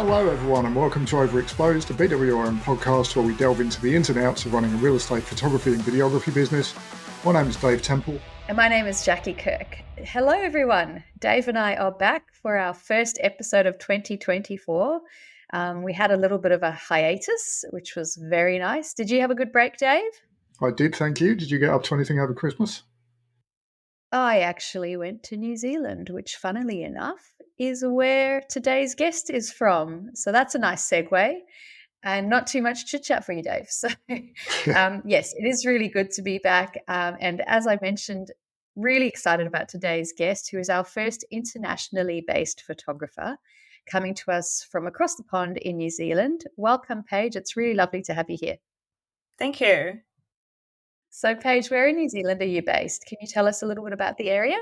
Hello everyone and welcome to Overexposed, a BWRM podcast where we delve into the ins and outs of running a real estate photography and videography business. My name is Dave Temple. And my name is Jackie Kirk. Hello everyone. Dave and I are back for our first episode of 2024. We had a little bit of a hiatus, which was very nice. Did you have a good break, Dave? I did, thank you. Did you get up to anything over Christmas? I actually went to New Zealand, which funnily enough is where today's guest is from. So that's a nice segue and not too much chit chat for you, Dave. So yes, it is really good to be back. And as I mentioned, really excited about today's guest, who is our first internationally based photographer coming to us from across the pond in New Zealand. Welcome, Paige. It's really lovely to have you here. Thank you. So, Paige, where in New Zealand are you based? Can you tell us a little bit about the area?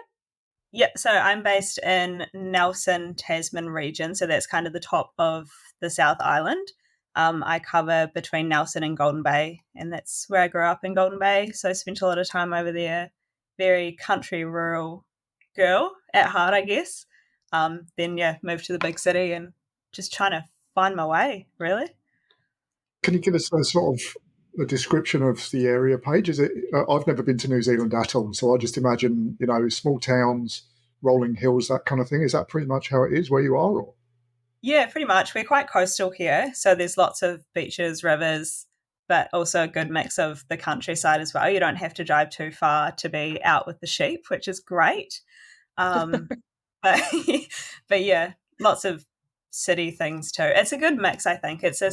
Yeah, so I'm based in Nelson, Tasman region. So that's kind of the top of the South Island. I cover between Nelson and Golden Bay, and that's where I grew up in Golden Bay. So I spent a lot of time over there. Very country, rural girl at heart, I guess. Then, moved to the big city and just trying to find my way, really. Can you give us a sort of a description of the area, Paige? Is it? I've never been to New Zealand at all, so I just imagine, small towns, rolling hills, that kind of thing. Is that pretty much how it is where you are? Or? Yeah, pretty much. We're quite coastal here, so there's lots of beaches, rivers, but also a good mix of the countryside as well. You don't have to drive too far to be out with the sheep, which is great. But but yeah, lots of city things too. It's a good mix, I think. It's a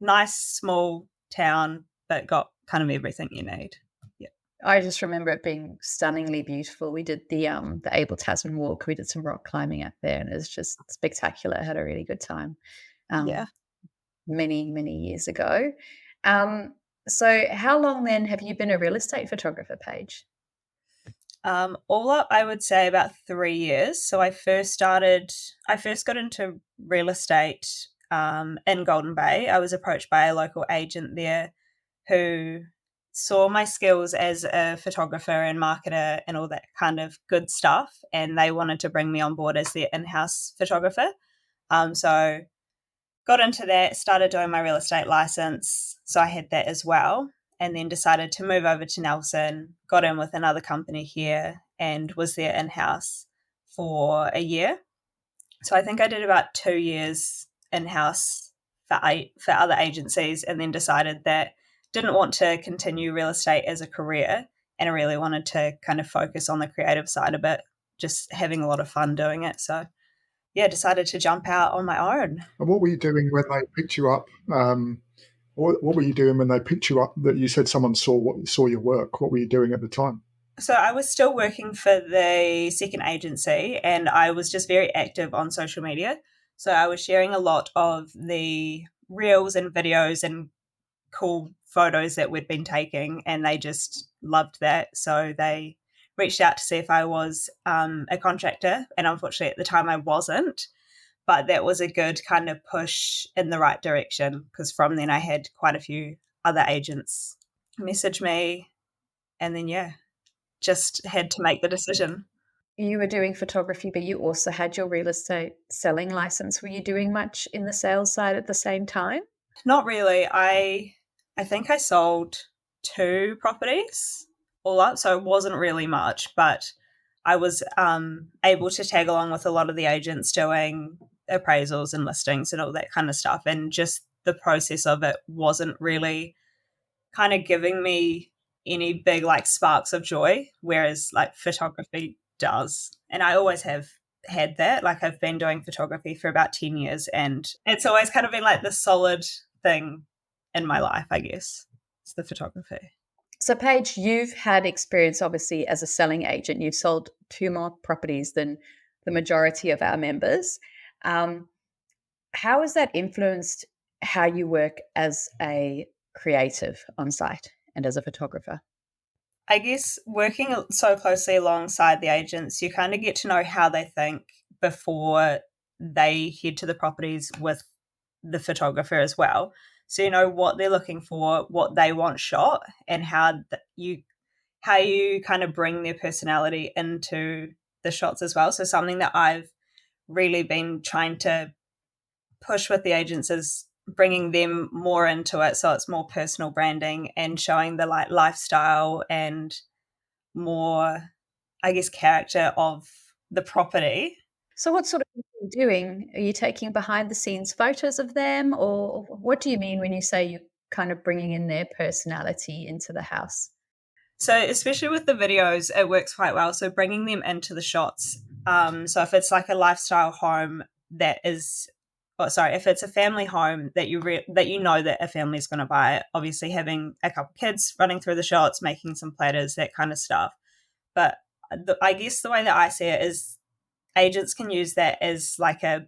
nice small town that got kind of everything you need. Yeah, I just remember it being stunningly beautiful. We did the Abel Tasman walk. We did some rock climbing up there, and it was just spectacular. I had a really good time. Many years ago. So, how long then have you been a real estate photographer, Paige? All up, I would say about 3 years. So I first got into real estate in Golden Bay. I was approached by a local agent there who saw my skills as a photographer and marketer and all that kind of good stuff, and they wanted to bring me on board as their in-house photographer. So got into that, started doing my real estate license, so I had that as well, and then decided to move over to Nelson, got in with another company here and was there in-house for a year. So I think I did about 2 years in-house for other agencies, and then decided that didn't want to continue real estate as a career, and I really wanted to kind of focus on the creative side of it, just having a lot of fun doing it. So yeah, decided to jump out on my own. And what were you doing when they picked you up? What were you doing when they picked you up that you said someone saw your work? What were you doing at the time? So I was still working for the second agency, and I was just very active on social media. So I was sharing a lot of the reels and videos and cool photos that we'd been taking, and they just loved that. So they reached out to see if I was a contractor, and unfortunately at the time I wasn't. But that was a good kind of push in the right direction, because from then I had quite a few other agents message me, and then just had to make the decision. You were doing photography, but you also had your real estate selling license. Were you doing much in the sales side at the same time? Not really. I think I sold 2 properties all up, so it wasn't really much, but I was able to tag along with a lot of the agents doing appraisals and listings and all that kind of stuff, and just the process of it wasn't really kind of giving me any big like sparks of joy, whereas like photography does. And I always have had that. Like I've been doing photography for about 10 years, and it's always kind of been like the solid thing in my life, I guess. It's the photography. So, Paige, you've had experience, obviously, as a selling agent. You've sold 2 more properties than the majority of our members. How has that influenced how you work as a creative on site and as a photographer? I guess working so closely alongside the agents, you kind of get to know how they think before they head to the properties with the photographer as well. So you know what they're looking for, what they want shot, and how you kind of bring their personality into the shots as well. So something that I've really been trying to push with the agents is bringing them more into it, so it's more personal branding and showing the like lifestyle and more, I guess, character of the property. So what sort of things are you doing? Are you taking behind the scenes photos of them, or what do you mean when you say you're kind of bringing in their personality into the house? So especially with the videos, it works quite well. So bringing them into the shots. So if it's like a lifestyle home that is, if it's a family home that you know that a family is going to buy, obviously having a couple kids running through the shots, making some platters, that kind of stuff. But I guess the way that I see it is agents can use that as like a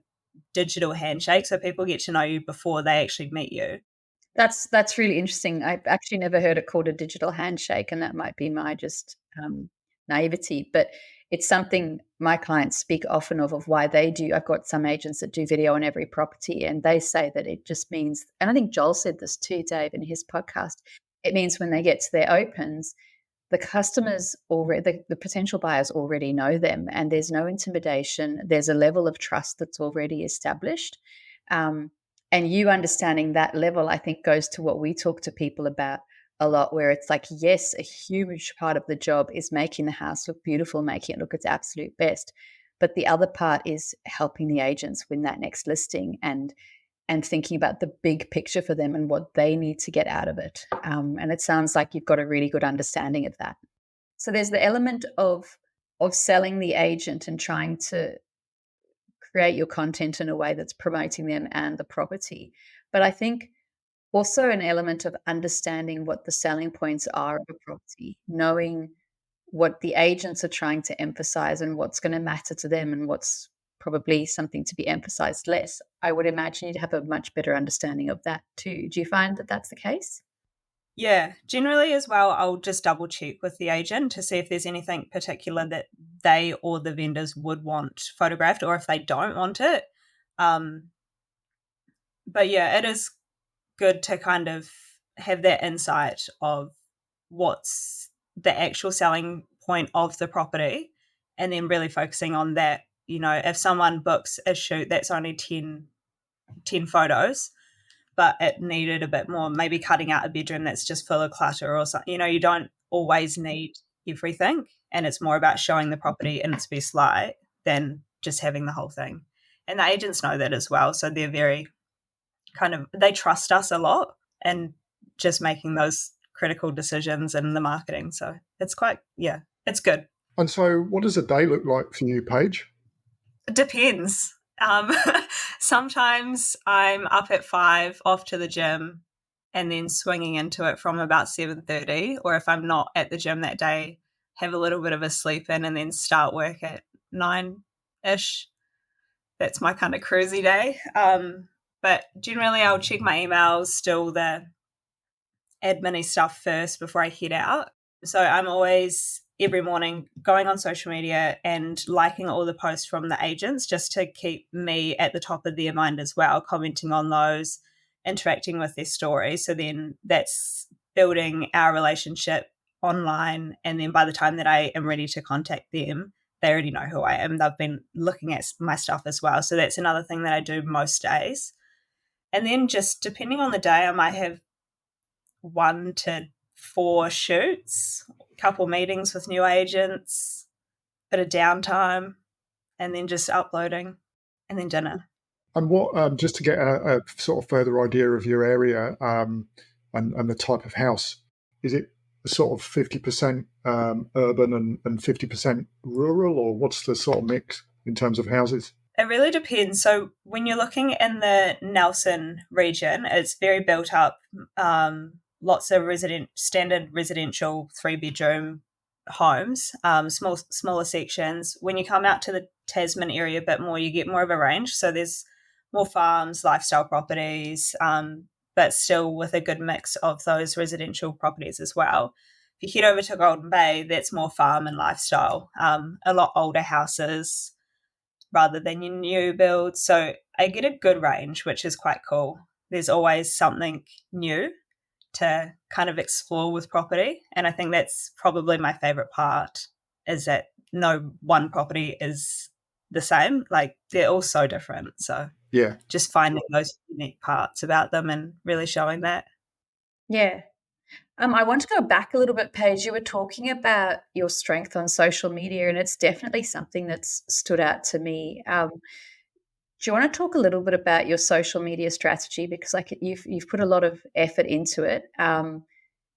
digital handshake, so people get to know you before they actually meet you. That's really interesting. I've actually never heard it called a digital handshake, and that might be my just naivety. But it's something my clients speak often of why they do. I've got some agents that do video on every property, and they say that it just means. And I think Joel said this too, Dave, in his podcast. It means when they get to their opens, the customers already, the potential buyers already know them, and there's no intimidation. There's a level of trust that's already established. Um, and you understanding that level, I think, goes to what we talk to people about a lot, where it's like, yes, a huge part of the job is making the house look beautiful, making it look its absolute best. But the other part is helping the agents win that next listing and thinking about the big picture for them and what they need to get out of it. And it sounds like you've got a really good understanding of that. So there's the element of selling the agent and trying to create your content in a way that's promoting them and the property. But I think also an element of understanding what the selling points are of a property, knowing what the agents are trying to emphasize and what's going to matter to them and what's probably something to be emphasized less. I would imagine you'd have a much better understanding of that too. Do you find that that's the case? Yeah, generally as well, I'll just double check with the agent to see if there's anything particular that they or the vendors would want photographed, or if they don't want it. Um, but yeah, it is good to kind of have that insight of what's the actual selling point of the property, and then really focusing on that. If someone books a shoot that's only 10 photos, but it needed a bit more, maybe cutting out a bedroom that's just full of clutter or something. You don't always need everything, and it's more about showing the property in its best light than just having the whole thing. And the agents know that as well, so they're very they trust us a lot and just making those critical decisions in the marketing. So it's it's good. And so, what does a day look like for you, Paige? It depends. Um, Sometimes I'm up at 5, off to the gym, and then swinging into it from about 7:30. Or if I'm not at the gym that day, have a little bit of a sleep in and then start work at 9-ish. That's my kind of cruisy day. But generally, I'll check my emails, still the admin stuff first before I head out. So I'm always every morning going on social media and liking all the posts from the agents just to keep me at the top of their mind as well, commenting on those, interacting with their stories. So then that's building our relationship online. And then by the time that I am ready to contact them, they already know who I am. They've been looking at my stuff as well. So that's another thing that I do most days. And then just depending on the day, I might have 1 to 4 shoots, a couple meetings with new agents, bit of downtime, and then just uploading, and then dinner. And what, just to get a sort of further idea of your area and the type of house, is it sort of 50% urban and 50% rural, or what's the sort of mix in terms of houses? It really depends. So when you're looking in the Nelson region, it's very built up, lots of standard residential 3-bedroom homes, smaller sections. When you come out to the Tasman area a bit more, you get more of a range. So there's more farms, lifestyle properties, but still with a good mix of those residential properties as well. If you head over to Golden Bay, that's more farm and lifestyle, a lot older houses rather than your new builds. So I get a good range, which is quite cool. There's always something new to kind of explore with property. And I think that's probably my favorite part, is that no one property is the same. Like, they're all so different. So Yeah. just finding those unique parts about them and really showing that. Yeah. I want to go back a little bit, Paige. You were talking about your strength on social media, and it's definitely something that's stood out to me. Do you want to talk a little bit about your social media strategy, because like you've put a lot of effort into it, and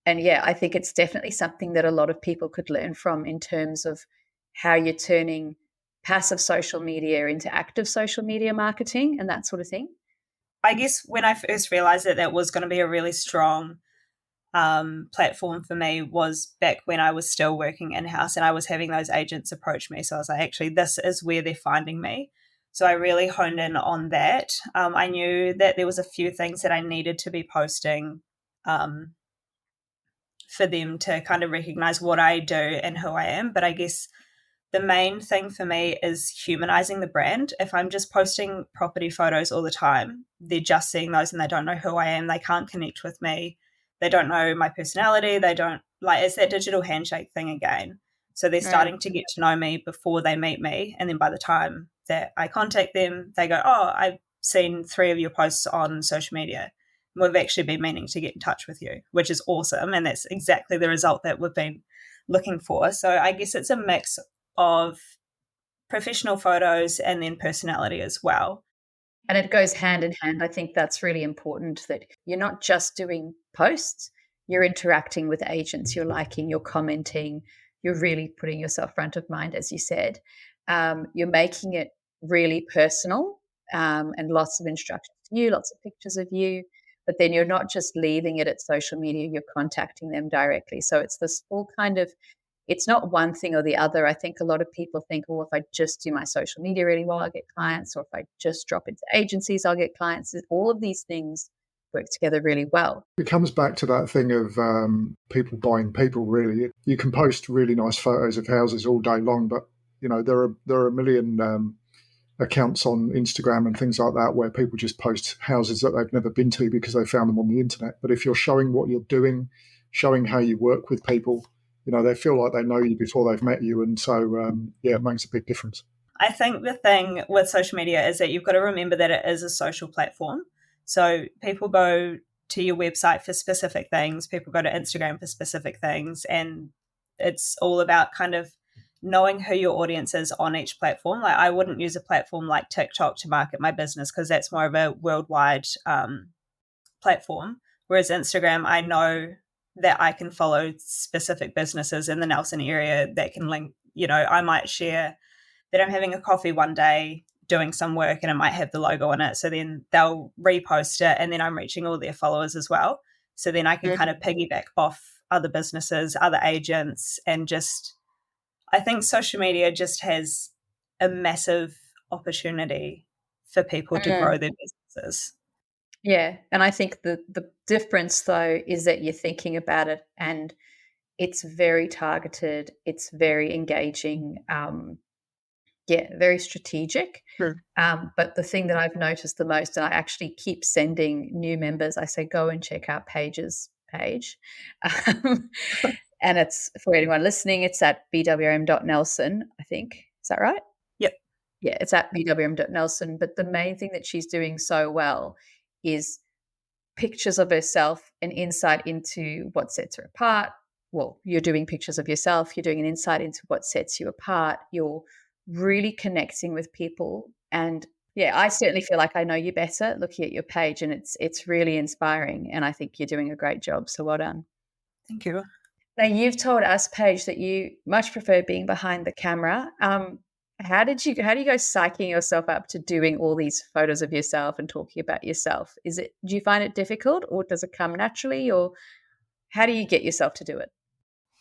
yeah, I think it's definitely something that a lot of people could learn from in terms of how you're turning passive social media into active social media marketing and that sort of thing. I guess when I first realized that that was going to be a really strong platform for me was back when I was still working in house and I was having those agents approach me. So I was like, actually, this is where they're finding me. So I really honed in on that. I knew that there was a few things that I needed to be posting um, for them to kind of recognize what I do and who I am. But I guess the main thing for me is humanizing the brand. If I'm just posting property photos all the time, they're just seeing those and they don't know who I am. They can't connect with me. They don't know my personality. They don't like, it's that digital handshake thing again. So they're Right. starting to get to know me before they meet me. And then by the time that I contact them, they go, oh, I've seen 3 of your posts on social media. We've actually been meaning to get in touch with you, which is awesome. And that's exactly the result that we've been looking for. So I guess it's a mix of professional photos and then personality as well. And it goes hand in hand. I think that's really important, that you're not just doing posts, you're interacting with agents, you're liking, you're commenting, you're really putting yourself front of mind, as you said. You're making it really personal, and lots of instructions to you, lots of pictures of you. But then you're not just leaving it at social media, you're contacting them directly. So it's this full kind of, it's not one thing or the other. I think a lot of people think, oh, if I just do my social media really well, I'll get clients, or if I just drop into agencies, I'll get clients. All of these things work together really well. It comes back to that thing of people buying people. Really, you can post really nice photos of houses all day long, but there are a million accounts on Instagram and things like that where people just post houses that they've never been to because they found them on the internet. But if you're showing what you're doing, showing how you work with people, they feel like they know you before they've met you, and so yeah, it makes a big difference. I think the thing with social media is that you've got to remember that it is a social platform. So people go to your website for specific things, people go to Instagram for specific things, and it's all about kind of knowing who your audience is on each platform. Like I wouldn't use a platform like TikTok to market my business because that's more of a worldwide platform. Whereas Instagram, I know that I can follow specific businesses in the Nelson area that can link, I might share that I'm having a coffee one day doing some work and it might have the logo on it. So then they'll repost it and then I'm reaching all their followers as well. So then I can kind of piggyback off other businesses, other agents, and just, I think social media just has a massive opportunity for people to grow their businesses. Yeah. And I think the difference, though, is that you're thinking about it and it's very targeted, it's very engaging. Yeah, very strategic. Sure. But the thing that I've noticed the most, and I actually keep sending new members, I say, go and check out Paige's page. Um, and it's, for anyone listening, it's at bwm.nelson, I think. Is that right? Yep. Yeah, it's at bwm.nelson. But the main thing that she's doing so well is pictures of herself and insight into what sets her apart. Well, you're doing pictures of yourself, you're doing an insight into what sets you apart. You're really connecting with people. And yeah, I certainly feel like I know you better looking at your page, and it's really inspiring. And I think you're doing a great job. So well done. Thank you. Now, you've told us, Paige, that you much prefer being behind the camera. How do you go psyching yourself up to doing all these photos of yourself and talking about yourself? Do you find it difficult, or does it come naturally, or how do you get yourself to do it?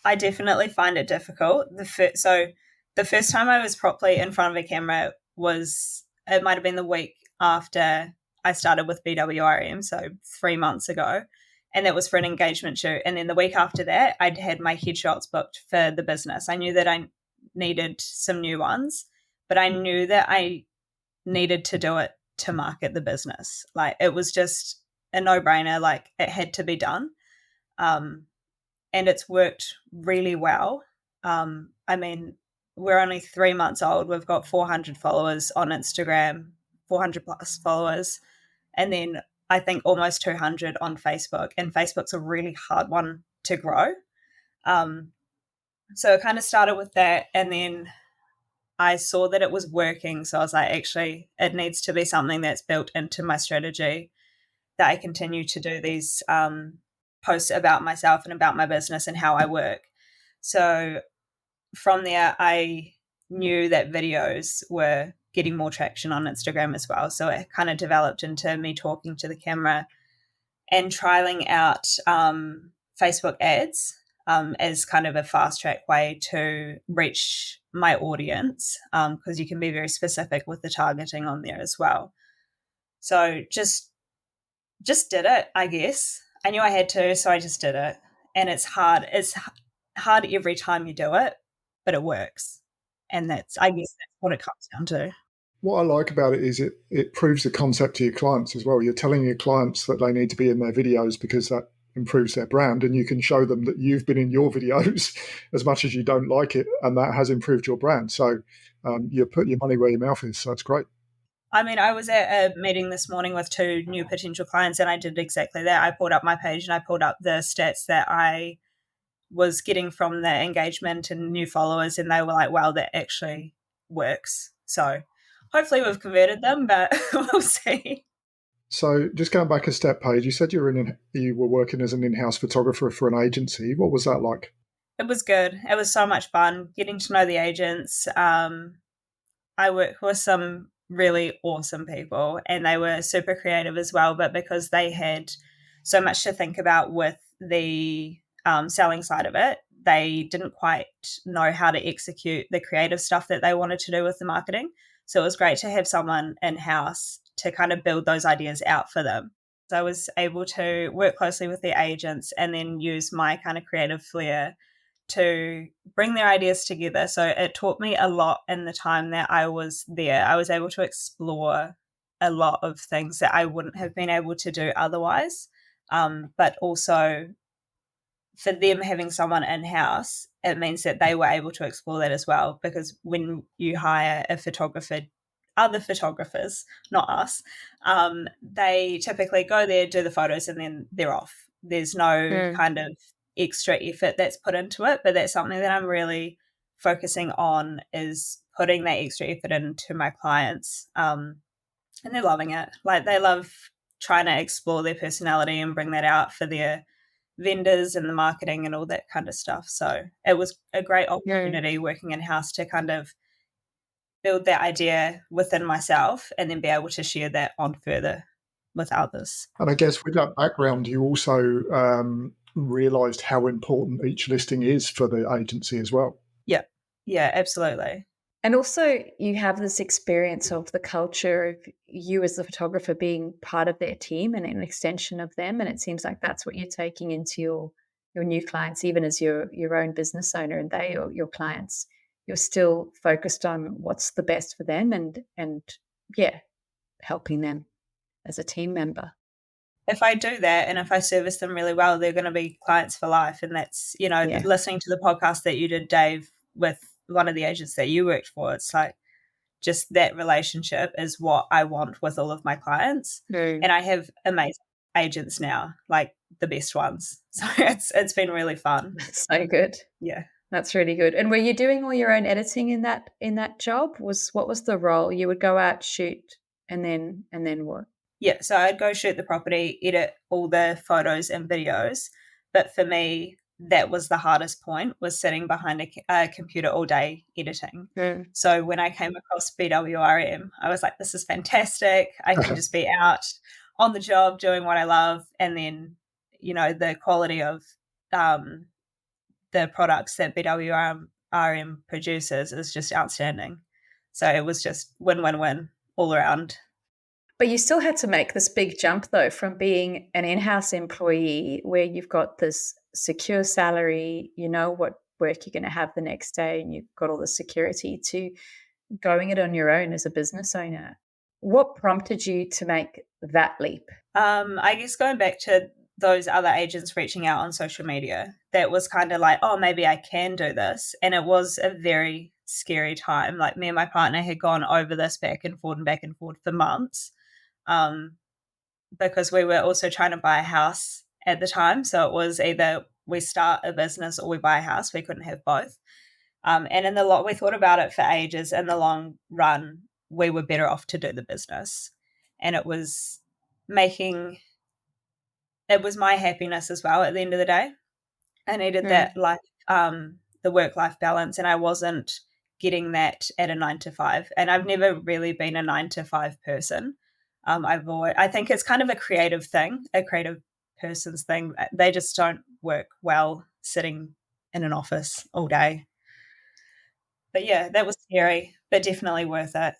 I definitely find it difficult. The first time I was properly in front of a camera was, it might have been the week after I started with BWRM, so 3 months ago, and that was for an engagement shoot. And then the week after that, I'd had my headshots booked for the business. I knew that I needed some new ones, but I knew that I needed to do it to market the business. Like it was just a no-brainer. Like it had to be done. And it's worked really well. I mean, we're only 3 months old. We've got 400 followers on Instagram, 400 plus followers, and then I think almost 200 on Facebook. And Facebook's a really hard one to grow. So I kind of started with that, and then I saw that it was working. So I was like, actually, it needs to be something that's built into my strategy, that I continue to do these posts about myself and about my business and how I work. So from there, I knew that videos were getting more traction on Instagram as well. So it kind of developed into me talking to the camera and trialing out Facebook ads as kind of a fast track way to reach my audience, because you can be very specific with the targeting on there as well. So just did it, I guess. I knew I had to, so I just did it. And it's hard. It's hard every time you do it, but it works. And I guess that's what it comes down to. What I like about it is it proves the concept to your clients as well. You're telling your clients that they need to be in their videos because that improves their brand, and you can show them that you've been in your videos as much as you don't like it, and that has improved your brand. So you put your money where your mouth is. So that's great. I mean, I was at a meeting this morning with 2 new potential clients, and I did exactly that. I pulled up my page and I pulled up the stats that I was getting from the engagement and new followers, and they were like, wow, that actually works. So hopefully we've converted them, but we'll see. So just going back a step, Paige, you said you were working as an in-house photographer for an agency. What was that like? It was good. It was so much fun getting to know the agents. I worked with some really awesome people, and they were super creative as well, but because they had so much to think about with the selling side of it, they didn't quite know how to execute the creative stuff that they wanted to do with the marketing. So it was great to have someone in-house to kind of build those ideas out for them. So I was able to work closely with the agents and then use my kind of creative flair to bring their ideas together. So it taught me a lot in the time that I was there. I was able to explore a lot of things that I wouldn't have been able to do otherwise. But also for them having someone in-house, it means that they were able to explore that as well. Because when you hire a photographer, other photographers, not us, they typically go there, do the photos, and then they're off. There's no kind of extra effort that's put into it, but that's something that I'm really focusing on, is putting that extra effort into my clients. And they're loving it. Like, they love trying to explore their personality and bring that out for their vendors and the marketing and all that kind of stuff. So it was a great opportunity working in-house to kind of build that idea within myself and then be able to share that on further with others. And I guess with that background, you also realised how important each listing is for the agency as well. Yeah, absolutely. And also you have this experience of the culture of you as the photographer being part of their team and an extension of them. And it seems like that's what you're taking into your new clients, even as your own business owner, and they are your clients. You're still focused on what's the best for them and helping them as a team member. If I do that and if I service them really well, they're going to be clients for life. And that's, listening to the podcast that you did, Dave, with one of the agents that you worked for, it's like just that relationship is what I want with all of my clients. And I have amazing agents now, like the best ones. So it's been really fun. So good. Yeah. That's really good. And were you doing all your own editing in that job? What was the role? You would go out, shoot, and then what? Yeah, so I'd go shoot the property, edit all the photos and videos. But for me, that was the hardest point, was sitting behind a computer all day editing. So when I came across BWRM, I was like, this is fantastic. I can just be out on the job doing what I love. And then, the quality of the products that BWRM produces is just outstanding. So it was just win-win-win all around. But you still had to make this big jump, though, from being an in-house employee where you've got this secure salary, you know what work you're going to have the next day, and you've got all the security, to going it on your own as a business owner. What prompted you to make that leap? I guess going back to those other agents reaching out on social media, that was kind of like, oh, maybe I can do this. And it was a very scary time. Like, me and my partner had gone over this back and forth for months, because we were also trying to buy a house at the time. So it was either we start a business or we buy a house. We couldn't have both. And in the long, we thought about it for ages. In the long run, we were better off to do the business, and it was my happiness as well. At the end of the day, I needed that life, the work-life balance, and I wasn't getting that at a 9 to 5. And I've never really been a 9 to 5 person. I think it's kind of a creative thing, a creative person's thing. They just don't work well sitting in an office all day. But yeah, that was scary, but definitely worth it.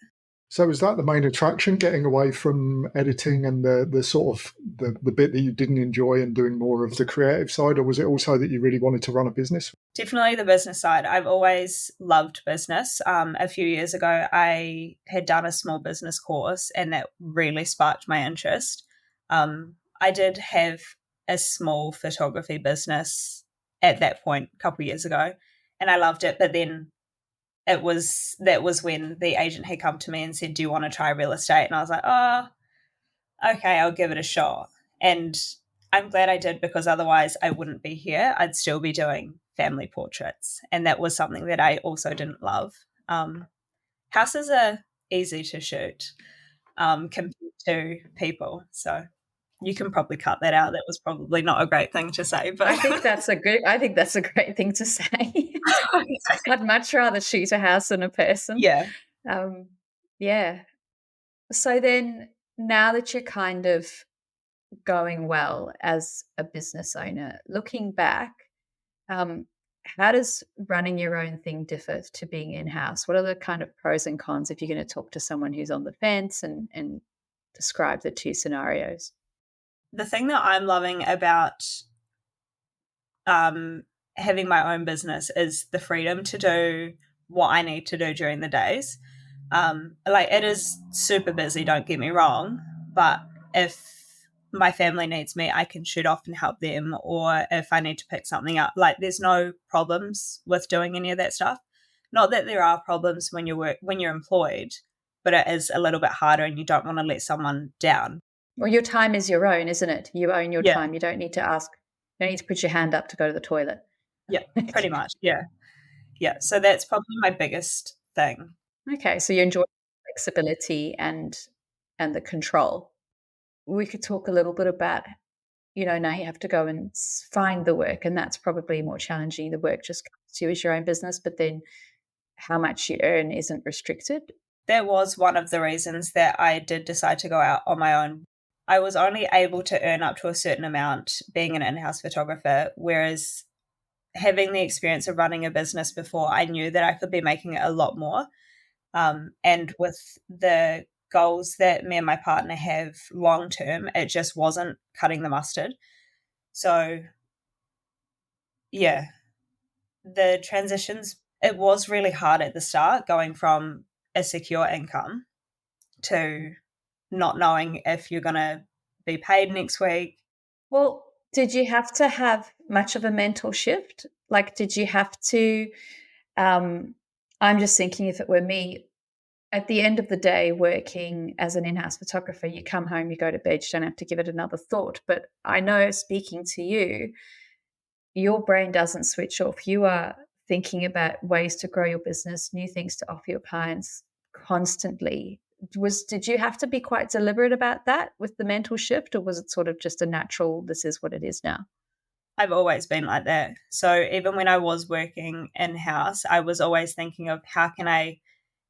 So is that the main attraction, getting away from editing and the sort of the bit that you didn't enjoy and doing more of the creative side, or was it also that you really wanted to run a business? Definitely the business side. I've always loved business. A few years ago, I had done a small business course, and that really sparked my interest. I did have a small photography business at that point a couple of years ago, and I loved it. But then that was when the agent had come to me and said, "Do you want to try real estate?" And I was like, "Oh, okay, I'll give it a shot." And I'm glad I did, because otherwise I wouldn't be here. I'd still be doing family portraits, and that was something that I also didn't love. Houses are easy to shoot compared to people, so you can probably cut that out. That was probably not a great thing to say, but I think that's a great thing to say. I'd much rather shoot a house than a person. yeah. Yeah. So then, now that you're kind of going well as a business owner, looking back, how does running your own thing differ to being in-house? What are the kind of pros and cons if you're going to talk to someone who's on the fence and describe the two scenarios? The thing that I'm loving about having my own business is the freedom to do what I need to do during the days. Like, it is super busy, don't get me wrong, but if my family needs me, I can shoot off and help them, or if I need to pick something up, like, there's no problems with doing any of that stuff. Not that there are problems when you're employed, but it is a little bit harder, and you don't want to let someone down. Well, your time is your own, isn't it? You own your Yeah. time. You don't need to ask. You don't need to put your hand up to go to the toilet. Yeah, pretty much. Yeah. Yeah. So that's probably my biggest thing. Okay, so you enjoy flexibility and the control. We could talk a little bit about, now you have to go and find the work, and that's probably more challenging. The work just comes to you as your own business, but then how much you earn isn't restricted. That was one of the reasons that I did decide to go out on my own. I was only able to earn up to a certain amount being an in-house photographer, whereas having the experience of running a business before, I knew that I could be making a lot more. And with the goals that me and my partner have long term, it just wasn't cutting the mustard. So, yeah, the transitions, it was really hard at the start, going from a secure income to not knowing if you're going to be paid next week. Well, did you have to have much of a mental shift? Like, did you have to? I'm just thinking, if it were me, at the end of the day, working as an in-house photographer, you come home, you go to bed, you don't have to give it another thought. But I know, speaking to you, your brain doesn't switch off. You are thinking about ways to grow your business, new things to offer your clients constantly. Did you have to be quite deliberate about that with the mental shift, or was it sort of just a natural, this is what it is now? I've always been like that. So even when I was working in-house, I was always thinking of, how can I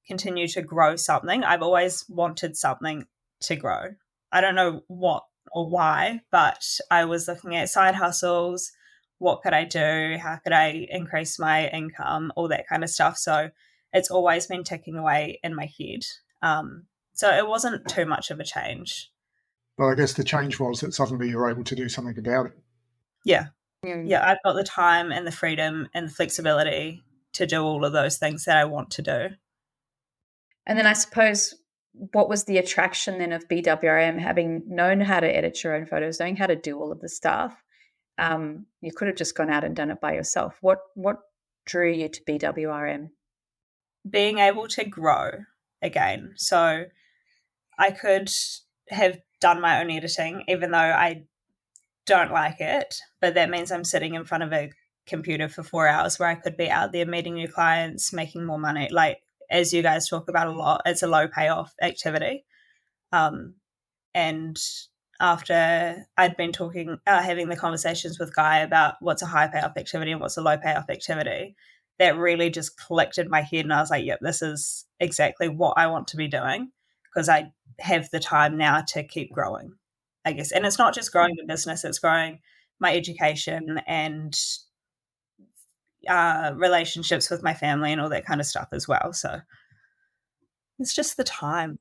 continue to grow something? I've always wanted something to grow. I don't know what or why, but I was looking at side hustles. What could I do? How could I increase my income? All that kind of stuff. So it's always been ticking away in my head. So it wasn't too much of a change. Well, I guess the change was that suddenly you're able to do something about it. Yeah. Yeah, I've got the time and the freedom and the flexibility to do all of those things that I want to do. And then I suppose, what was the attraction then of BWRM, having known how to edit your own photos, knowing how to do all of the stuff? You could have just gone out and done it by yourself. What drew you to BWRM? being able to grow again. So I could have done my own editing, even though I don't like it, but that means I'm sitting in front of a computer for 4 hours where I could be out there meeting new clients, making more money. Like, as you guys talk about a lot, it's a low payoff activity. And after I'd been having the conversations with Guy about what's a high payoff activity and what's a low payoff activity, that really just clicked in my head. And I was like, yep, this is exactly what I want to be doing, because I have the time now to keep growing, I guess. And it's not just growing the business, it's growing my education and relationships with my family and all that kind of stuff as well. So it's just the time.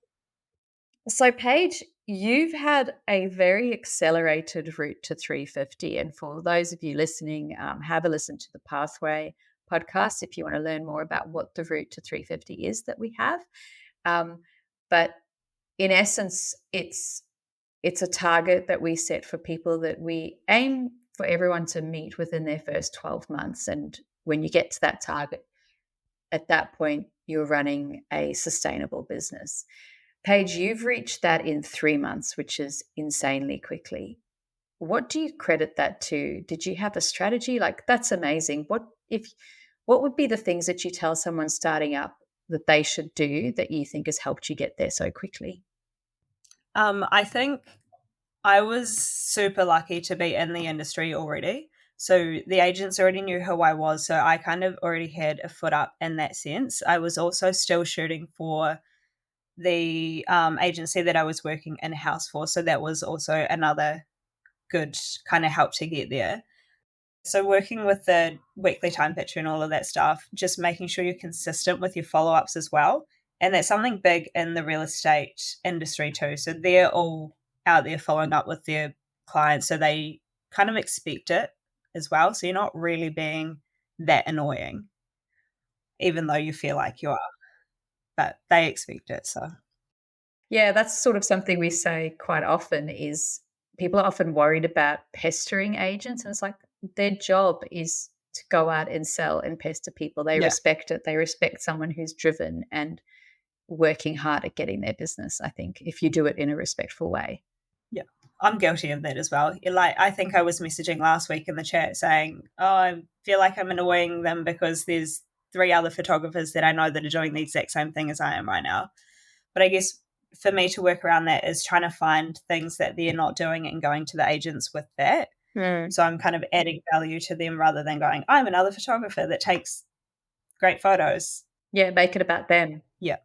So, Paige, you've had a very accelerated route to 350. And for those of you listening, have a listen to the Pathway podcast if you want to learn more about what the route to 350 is that we have. But in essence, it's a target that we set for people that we aim for everyone to meet within their first 12 months. And when you get to that target, at that point, you're running a sustainable business. Paige, you've reached that in 3 months, which is insanely quickly. What do you credit that to? Did you have a strategy? Like, that's amazing. What would be the things that you tell someone starting up that they should do that you think has helped you get there so quickly? I think I was super lucky to be in the industry already. So the agents already knew who I was. So I kind of already had a foot up in that sense. I was also still shooting for the agency that I was working in house for. So that was also another good kind of help to get there. So working with the weekly time picture and all of that stuff, just making sure you're consistent with your follow-ups as well. And that's something big in the real estate industry too. So they're all out there following up with their clients. So they kind of expect it as well. So you're not really being that annoying, even though you feel like you are. But they expect it. So Yeah, that's sort of something we say quite often is people are often worried about pestering agents. And it's like their job is to go out and sell and pester people. They yeah. respect it. They respect someone who's driven and working hard at getting their business, I think, if you do it in a respectful way. Yeah, I'm guilty of that as well. Like, I think I was messaging last week in the chat saying, "Oh, I feel like I'm annoying them because there's 3 other photographers that I know that are doing the exact same thing as I am right now." But I guess for me to work around that is trying to find things that they're not doing and going to the agents with that. So I'm kind of adding value to them rather than going, "I'm another photographer that takes great photos." Yeah, make it about them. Yeah,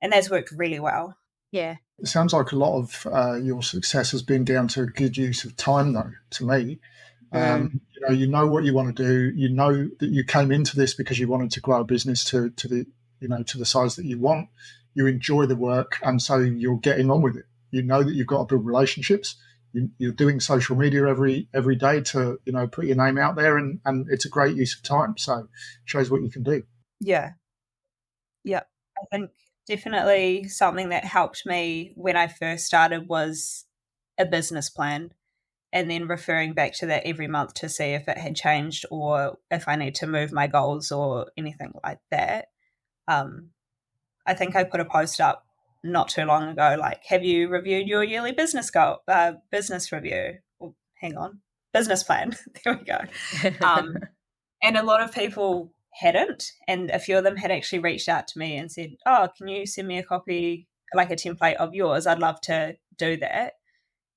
and that's worked really well. Yeah. It sounds like a lot of your success has been down to good use of time, though, to me. You know what you want to do. You know that you came into this because you wanted to grow a business to the to the size that you want. You enjoy the work, and so you're getting on with it. You know that you've got to build relationships. You're doing social media every day to put your name out there, and it's a great use of time. So it shows what you can do. Yeah. Yeah. I think definitely something that helped me when I first started was a business plan, and then referring back to that every month to see if it had changed or if I need to move my goals or anything like that. I think I put a post up not too long ago, like, have you reviewed your yearly business review? Oh, hang on, business plan. There we go. And a lot of people hadn't, and a few of them had actually reached out to me and said, "Oh, can you send me a copy, like a template of yours? I'd love to do that."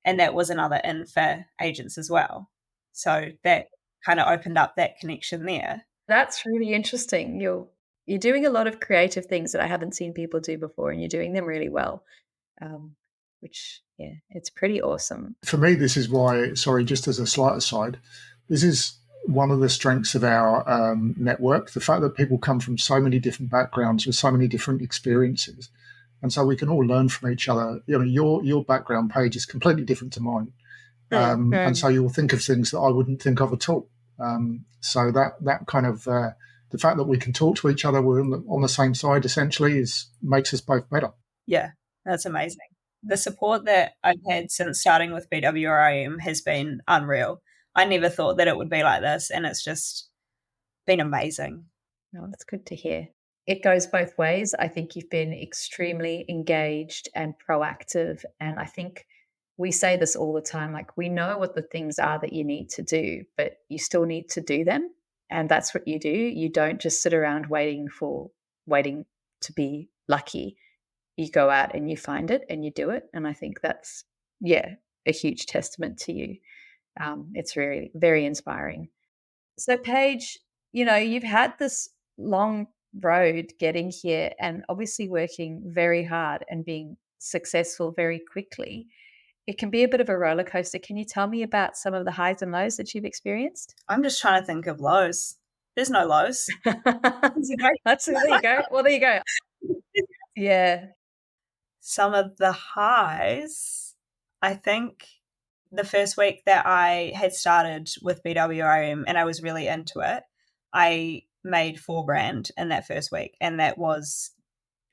And that was another in for agents as well. So that kind of opened up that connection there. That's really interesting. You're doing a lot of creative things that I haven't seen people do before, and you're doing them really well. Which, yeah, it's pretty awesome. For me, this is why, sorry, just as a slight aside, this is one of the strengths of our network, the fact that people come from so many different backgrounds with so many different experiences. And so we can all learn from each other. Your background page is completely different to mine. And so you'll think of things that I wouldn't think of at all. So that kind of the fact that we can talk to each other, we're on the same side essentially, makes us both better. Yeah, that's amazing. The support that I've had since starting with BWRIM has been unreal. I never thought that it would be like this, and it's just been amazing. No, that's good to hear. it goes both ways. I think you've been extremely engaged and proactive. And I think we say this all the time, like, we know what the things are that you need to do, but you still need to do them. And that's what you do. You don't just sit around waiting to be lucky. You go out and you find it and you do it. And I think that's, yeah, a huge testament to you. It's really very inspiring. So, Paige, you've had this long road getting here and obviously working very hard and being successful very quickly. It can be a bit of a roller coaster. Can you tell me about some of the highs and lows that you've experienced? I'm just trying to think of lows. There's no lows. There's a great There you go. Well, there you go. Yeah. Some of the highs, I think the first week that I had started with BWRM and I was really into it, I made 4 grand in that first week, and that was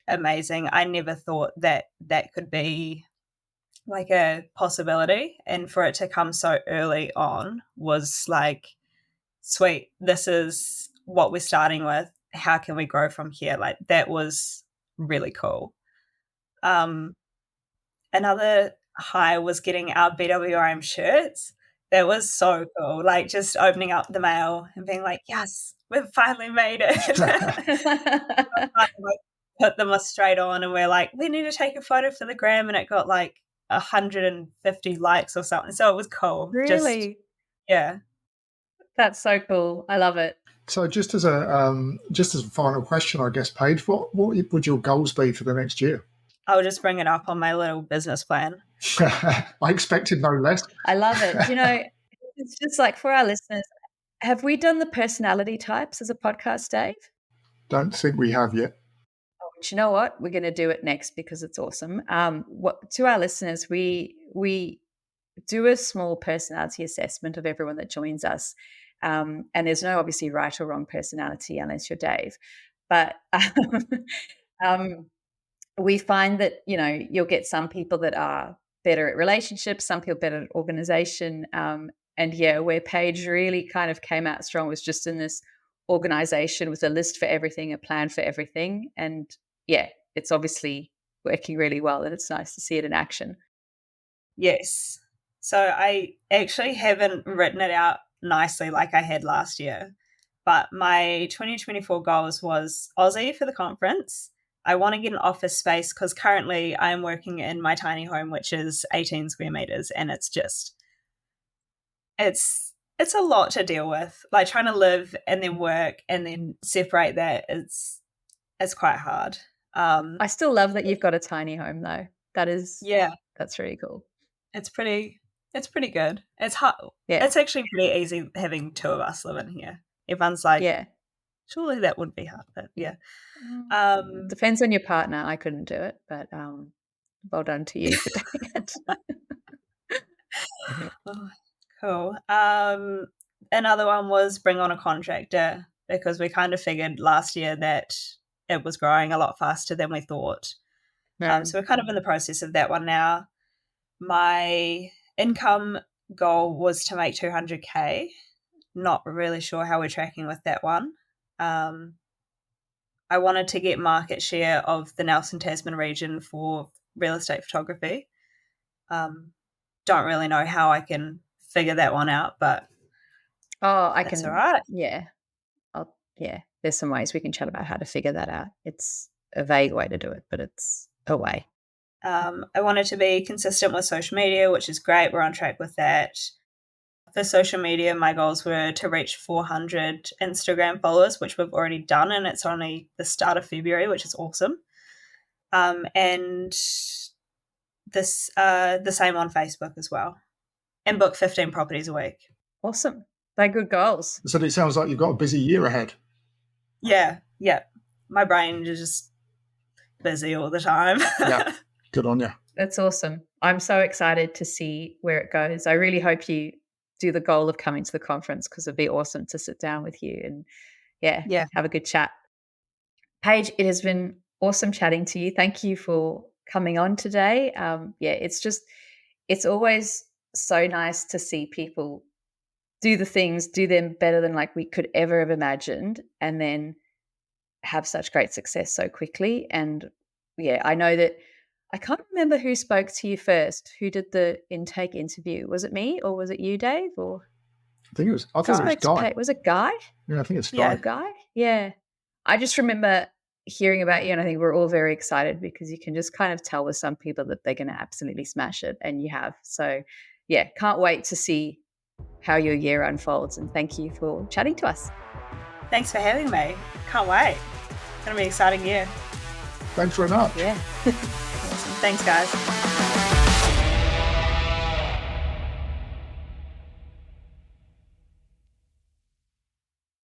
amazing. I never thought that that could be like a possibility, and for it to come so early on was like, sweet, this is what we're starting with. How can we grow from here? Like, that was really cool. Another high was getting our BWRM shirts. That was so cool. Like, just opening up the mail and being like, yes, we've finally made it. Finally put them straight on, and we're like, we need to take a photo for the gram, and it got like 150 likes or something. So it was cool. Just, Really? yeah. That's so cool. I love it. So just as a final question, I guess, Paige, what would your goals be for the next year? I'll just bring it up on my little business plan. I expected no less. I love it. It's just like, for our listeners, have we done the personality types as a podcast, Dave? Don't think we have yet. Oh, but you know what? We're going to do it next because it's awesome. What to our listeners, we do a small personality assessment of everyone that joins us, and there's no obviously right or wrong personality unless you're Dave, but um, we find that you'll get some people that are better at relationships, some people better at organization, and yeah, where Paige really kind of came out strong was just in this organization with a list for everything, a plan for everything, and yeah, it's obviously working really well, and it's nice to see it in action. Yes. So I actually haven't written it out nicely like I had last year, but my 2024 goals was Aussie for the conference. I want to get an office space because currently I'm working in my tiny home, which is 18 square meters, and it's just, it's a lot to deal with. Like, trying to live and then work and then separate that is it's quite hard. I still love that you've got a tiny home though. Yeah, That's really cool. it's pretty good. It's hard. Yeah. It's actually pretty easy having 2 of us living here. Everyone's like, Yeah. surely that would be hard, but yeah. Depends on your partner. I couldn't do it, but well done to you for doing it. Yeah. Oh, cool. Another one was bring on a contractor, because we kind of figured last year that it was growing a lot faster than we thought. So we're kind of in the process of that one now. My income goal was to make 200K. Not really sure how we're tracking with that one. I wanted to get market share of the Nelson Tasman region for real estate photography. Don't really know how I can figure that one out, but I that's can. all right. Yeah. There's some ways we can chat about how to figure that out. It's a vague way to do it, but it's a way. I wanted to be consistent with social media, which is great. We're on track with that. For social media, my goals were to reach 400 Instagram followers, which we've already done, and it's only the start of February, which is awesome. And this the same on Facebook as well, and book 15 properties a week. Awesome. They're good goals. So it sounds like you've got a busy year ahead. Yeah. My brain is just busy all the time. Yeah. Good on you. That's awesome. I'm so excited to see where it goes. I really hope you do the goal of coming to the conference, because it'd be awesome to sit down with you and have a good chat. Paige, it has been awesome chatting to you. Thank you for coming on today. It's always so nice to see people do them better than like we could ever have imagined, and then have such great success so quickly. And yeah, I know that I can't remember who spoke to you first, who did the intake interview. Was it me or was it you, Dave? Or I who thought it was spoke to Guy. Paige? Was it Guy? Yeah, I think it's Yeah. Guy. Guy? Yeah. I just remember hearing about you, and I think we're all very excited because you can just kind of tell with some people that they're going to absolutely smash it, and you have. So, yeah, can't wait to see how your year unfolds. And thank you for chatting to us. Thanks for having me. Can't wait. It's going to be an exciting year. Thanks very much. Yeah. Awesome. Thanks, guys.